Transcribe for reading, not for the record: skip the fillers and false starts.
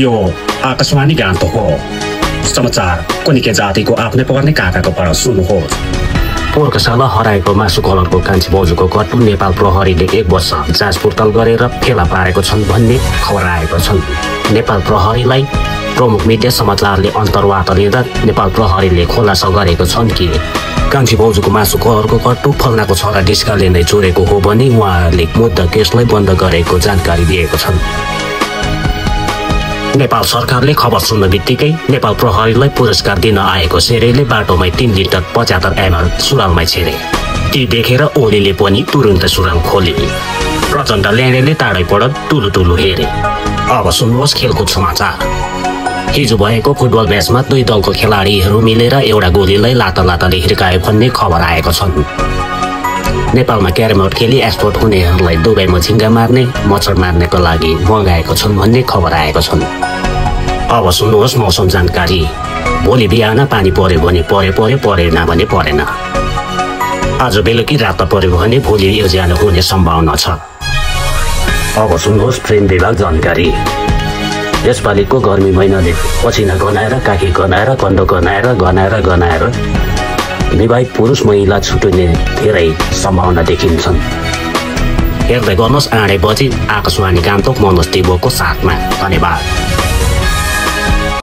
यो आकाशवाणी गान्तोक हो। समाचार कुनिके जातिको आफ्नै पर्ने काकाकोबाट सुन्नुहोस्। पोहोरको साल हराएको मासु कलरको कान्छी भाउजूको कट्टु नेपाल प्रहरीले 1 वर्ष जाँच पुर्ताल गरेर फेला पारेको छन् भन्ने खबर आएको छन्। नेपाल प्रहरीलाई प्रमुख मिडिया समाचारले अन्तर्वार्ता लिँदा नेपाल प्रहरीले खुलासा गरेको छन् कि कान्छी भाउजूको मासु कलरको कट्टु फल्नाको छोरा डिस्काले नै चोरेको हो भने उहाँहरूले मुद्दा केसलाई बन्द गरेको जानकारी दिएको छन्। नेपाल सरकारले खबर सुन्न बित्तिकै नेपाल प्रहरीलाई पुरस्कार दिन आएको सेरेले बाटोमै 3 लिटर 75 ml सुरालमै छेरे। ती देखेर ओलीले पनि तुरुन्तै सुराल खोले। प्रचण्ड ल्याङ्गेले टाढै पडत टुलु हेरे। अब सुन्नुहोस् खेलकुद समाचार। हिजो भएको फुटबल म्याचमा 2 दलको खेलाडीहरू मिलेर एउटा गोलीलाई लाताले हिर्काए भन्ने खबर आएको छन्। नेपालमा क्यारमबोर्ड खेली एक्सपोर्ट हुनेहरूलाई दुबईमा झिङ्गा मार्ने मच्छर मार्नेको लागि मगाएको छन् भन्ने खबर आएको छन्। अब सुन्नुहोस् मौसम जानकारी। भोलि बिहान पानी पर्यो भने परेन भने परेन। आज बेलुकी रात पर्यो भने भोलि योजना हुने सम्भावना छ। अब सुन्नुहोस् ट्रेन विभाग जानकारी। यसपालिको गर्मी महिनाले पसिना गनाएर काखी गनाएर कन्डो गनाएर विवाहित पुरुष महिला छुट्टिने धेरै सम्भावना देखिन्छन्। हेर्दै गर्नुहोस् 8 बजी आकाशवाणी गान्तोक मनोज तिब्बोको साथमा। धन्यवाद।